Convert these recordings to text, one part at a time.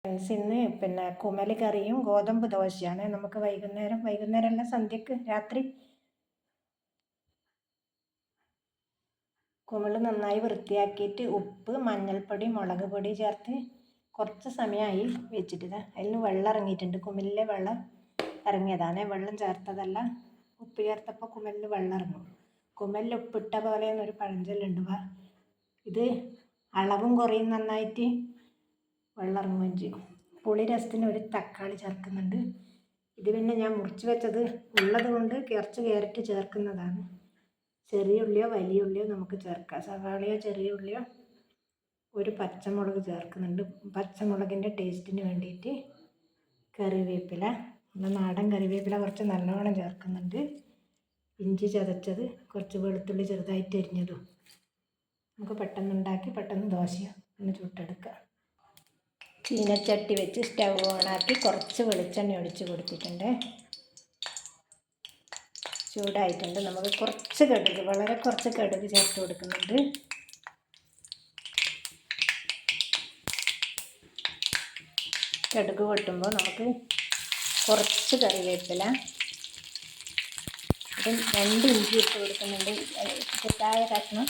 ഇന്ന് പിന്നെ കുമൽ കറിയും ഗോതമ്പ് ദോശയാണ്. നമുക്ക് വൈകുന്നേരമല്ല, സന്ധ്യക്ക് രാത്രി. കുമൾ നന്നായി വൃത്തിയാക്കിയിട്ട് ഉപ്പ്, മഞ്ഞൾപ്പൊടി, മുളക് പൊടി ചേർത്ത് കുറച്ച് സമയമായി വെച്ചിട്ട് അതിന് വെള്ളം ഇറങ്ങിയിട്ടുണ്ട്. കുമലിലെ വെള്ളം ഇറങ്ങിയതാണ്, വെള്ളം ചേർത്തതല്ല. ഉപ്പ് ചേർത്തപ്പോൾ കുമലിൽ വെള്ളം ഇറങ്ങും. കുമലിൽ ഉപ്പിട്ട പോലെ എന്നൊരു പഴഞ്ചൊല്ലുണ്ട്. ഇത് അളവും കുറയും, നന്നായിട്ട് വെള്ളം ഇറങ്ങുകയും ചെയ്യും. പുളി രസത്തിന് ഒരു തക്കാളി ചേർക്കുന്നുണ്ട്. ഇത് പിന്നെ ഞാൻ മുറിച്ച് വെച്ചത് ഉള്ളത് കൊണ്ട് കുറച്ച് ക്യാരറ്റ് ചേർക്കുന്നതാണ്. ചെറിയ ഉള്ളിയോ വലിയ ഉള്ളിയോ നമുക്ക് ചേർക്കാം. സവാളയോ ചെറിയ ഉള്ളിയോ. ഒരു പച്ചമുളക് ചേർക്കുന്നുണ്ട്, പച്ചമുളകിൻ്റെ ടേസ്റ്റിന് വേണ്ടിയിട്ട്. കറിവേപ്പില, നാടൻ കറിവേപ്പില കുറച്ച് നല്ലോണം ചേർക്കുന്നുണ്ട്. ഇഞ്ചി ചതച്ചത്, കുറച്ച് വെളുത്തുള്ളി ചെറുതായിട്ട് അരിഞ്ഞതും. നമുക്ക് പെട്ടെന്നുണ്ടാക്കി പെട്ടെന്ന് ദോശ ഒന്ന് ചുട്ടെടുക്കാം. ചീനച്ചട്ടി വെച്ച് സ്റ്റൗ ഓണാക്കി കുറച്ച് വെളിച്ചെണ്ണ ഒഴിച്ച് കൊടുത്തിട്ടുണ്ട്. ചൂടായിട്ടുണ്ട്. നമുക്ക് കുറച്ച് കടുക്, വളരെ കുറച്ച് കടുക് ചേർത്ത് കൊടുക്കുന്നുണ്ട്. കടുക് പൊട്ടുമ്പോൾ നമുക്ക് കുറച്ച് കറിവേപ്പില, അത് 2 ഇഞ്ചി ഇട്ട് കൊടുക്കുന്നുണ്ട്. ചെറുതായ കഷ്ണം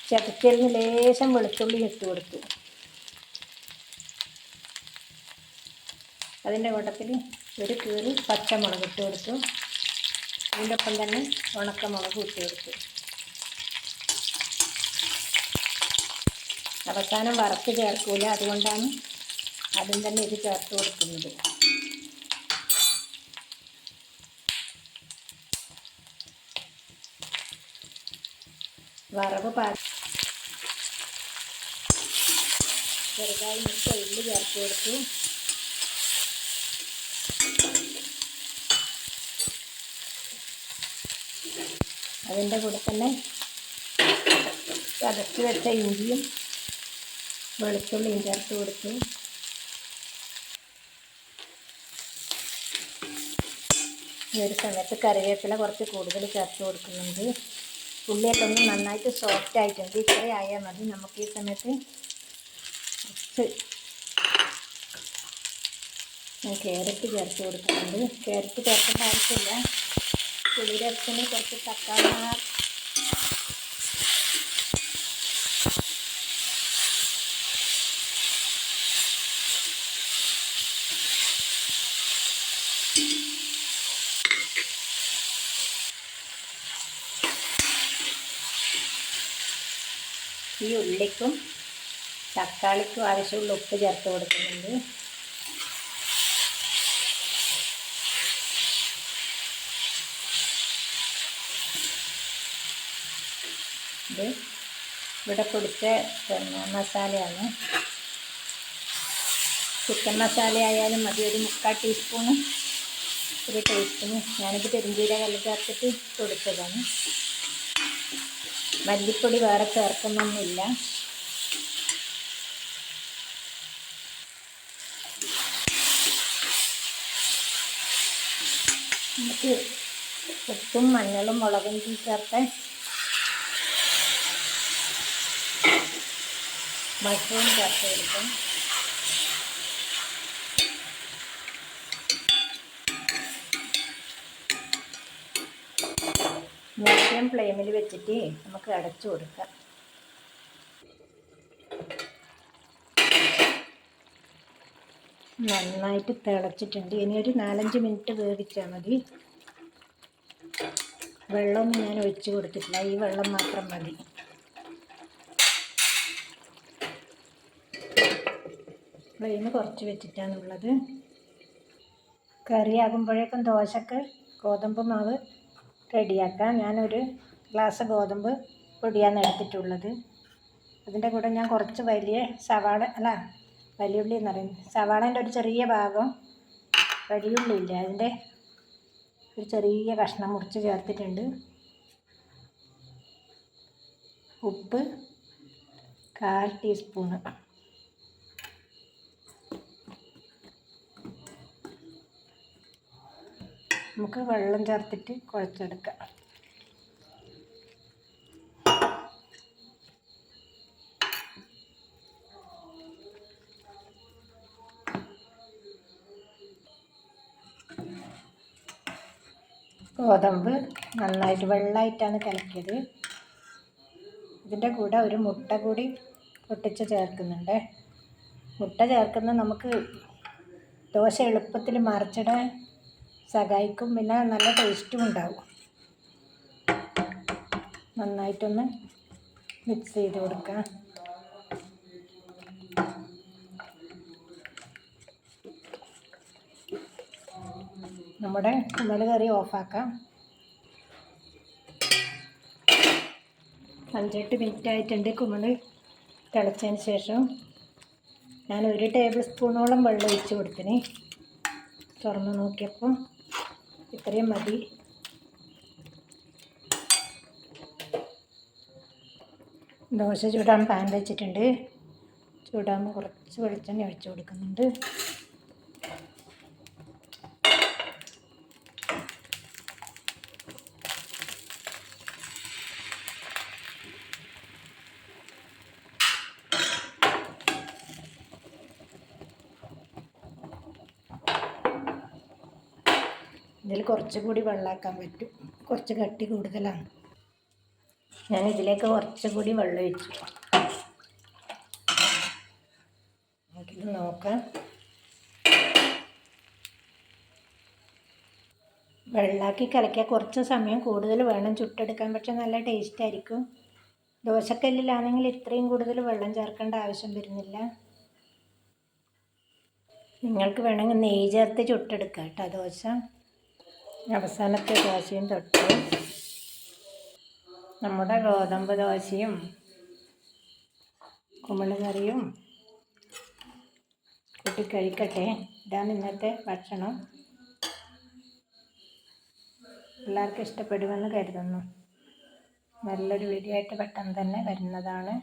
ചതച്ചതിന് ലേശം വെളുത്തുള്ളി ഇട്ട് കൊടുത്തു. അതിൻ്റെ കൂട്ടത്തിൽ ഒരു കീറി പച്ചമുളക് ഇട്ട് കൊടുത്തു. അതിൻ്റെ ഒപ്പം തന്നെ ഉണക്കമുളക് ഇട്ട് കൊടുത്തു. അവസാനം വറുത്ത് ചേർക്കൂല, അതുകൊണ്ടാണ് അതും തന്നെ ഇത് ചേർത്ത് കൊടുക്കുന്നത്. വറവ് ചെറുതായി മുട്ട ഉള്ളി ചേർത്ത് കൊടുത്തു. അതിൻ്റെ കൂടെ തന്നെ ചതച്ച് വെച്ച ഇഞ്ചിയും വെളുത്തുള്ളിയും ചേർത്ത് കൊടുത്തു. ഈ ഒരു സമയത്ത് കറിവേപ്പില കുറച്ച് കൂടുതൽ ചേർത്ത് കൊടുക്കുന്നുണ്ട്. ഉള്ളിയൊക്കെ ഒന്ന് നന്നായിട്ട് സോഫ്റ്റ് ആയിട്ടുണ്ട്. ഇത്രയും ആയാൽ മതി. നമുക്ക് ഈ സമയത്ത് കുറച്ച് ക്യാരറ്റ് ചേർത്ത് കൊടുക്കുന്നുണ്ട്. ക്യാരറ്റ് ചേർക്കേണ്ട ആവശ്യമില്ല. പുളി രസത്തിന് കുറച്ച് തക്കാളി ഈ ഉള്ളിക്കും തക്കാളിക്കും ആവശ്യമുള്ള ഉപ്പ് ചേർത്ത് കൊടുക്കുന്നുണ്ട്. ഇത് ഇവിടെ പൊടിച്ച മസാലയാണ്. ചിക്കൻ മസാല ആയാലും മതി, ഒരു 3/4 ടീസ്പൂണ് ഒരു ടേസ്റ്റിന്. ഞാനിത് പെരുംജീരകം ചേർത്തിട്ട് പൊടിച്ചതാണ്. മല്ലിപ്പൊടി വേറെ ചേർക്കുന്നൊന്നുമില്ല. നമുക്ക് ഉപ്പും മഞ്ഞളും മുളകും ചേർത്ത് മഷ്റൂം ചേർത്ത് കൊടുക്കും. മീഡിയം ഫ്ലെയിമിൽ വെച്ചിട്ട് നമുക്ക് അടച്ചു കൊടുക്കാം. നന്നായിട്ട് തിളച്ചിട്ടുണ്ട്. ഇനി ഒരു 4-5 മിനിറ്റ് വേവിച്ചാൽ മതി. വെള്ളമൊന്നും ഞാൻ ഒഴിച്ച് കൊടുത്തിട്ടില്ല, ഈ വെള്ളം മാത്രം മതി. ഫ്ലെയിം കുറച്ച് വെച്ചിട്ടാണുള്ളത്. കറിയാകുമ്പോഴേക്കും ദോശക്ക് ഗോതമ്പ് മാവ് റെഡിയാക്കാം. ഞാനൊരു ഗ്ലാസ് ഗോതമ്പ് പൊടിയാണ് എടുത്തിട്ടുള്ളത്. അതിൻ്റെ കൂടെ ഞാൻ കുറച്ച് വലിയ വലിയുള്ളി എന്ന് പറയുന്നത്, സവാളേൻ്റെ ഒരു ചെറിയ ഭാഗം, വലിയുള്ളി ഇല്ല, അതിൻ്റെ ഒരു ചെറിയ കഷ്ണം മുറിച്ച് ചേർത്തിട്ടുണ്ട്. ഉപ്പ് 1/4 ടീസ്പൂണ്. നമുക്ക് വെള്ളം ചേർത്തിട്ട് കുഴച്ചെടുക്കാം. ഗോതമ്പ് നന്നായിട്ട് വെള്ളമായിട്ടാണ് കലക്കിയത്. ഇതിൻ്റെ കൂടെ ഒരു മുട്ട കൂടി പൊട്ടിച്ച് ചേർക്കുന്നുണ്ട്. മുട്ട ചേർക്കുന്നത് നമുക്ക് ദോശ എളുപ്പത്തിൽ മറിച്ചിടാൻ സഹായിക്കും, പിന്നെ നല്ല ടേസ്റ്റും ഉണ്ടാവും. നന്നായിട്ടൊന്ന് മിക്സ് ചെയ്ത് കൊടുക്കുക. നമ്മുടെ കുമൽ കറി ഓഫാക്കാം. 5-8 മിനിറ്റ് ആയിട്ടുണ്ട് കുമൽ തിളച്ചതിന് ശേഷം. ഞാൻ 1 ടേബിൾ സ്പൂണോളം വെള്ളം ഒഴിച്ച് കൊടുത്തിന്. തുറന്ന് നോക്കിയപ്പോൾ ഇത്രയും മതി. ദോശ ചൂടാൻ പാൻ വെച്ചിട്ടുണ്ട്. ചൂടാകുമ്പോൾ കുറച്ച് വെളിച്ചെണ്ണ ഒഴിച്ച് കൊടുക്കുന്നുണ്ട്. ഇതിൽ കുറച്ചുകൂടി വെള്ളമാക്കാൻ പറ്റും, കുറച്ച് കട്ടി കൂടുതലാണ്. ഞാൻ ഇതിലേക്ക് കുറച്ചുകൂടി വെള്ളം ഒഴിച്ചു. നമുക്കിത് നോക്കാം. വെള്ളമാക്കി കലക്കിയാൽ കുറച്ച് സമയം കൂടുതൽ വേണം ചുട്ടെടുക്കാൻ, പക്ഷെ നല്ല ടേസ്റ്റ് ആയിരിക്കും. ദോശക്കല്ലിലാണെങ്കിൽ ഇത്രയും കൂടുതൽ വെള്ളം ചേർക്കേണ്ട ആവശ്യം വരുന്നില്ല. നിങ്ങൾക്ക് വേണമെങ്കിൽ നെയ്യ് ചേർത്ത് ചുട്ടെടുക്കാം കേട്ടോ ദോശ. അവസാനത്തെ ദോശയും തൊട്ട് നമ്മുടെ ഗോതമ്പ് ദോശയും കുമൾ കറിയും കൂട്ടി കഴിക്കട്ടെ. ഇതാണ് ഇന്നത്തെ ഭക്ഷണം. എല്ലാവർക്കും ഇഷ്ടപ്പെടുമെന്ന് കരുതുന്നു. നല്ലൊരു വീഡിയോ ആയിട്ട് പെട്ടെന്ന് തന്നെ വരുന്നതാണ്.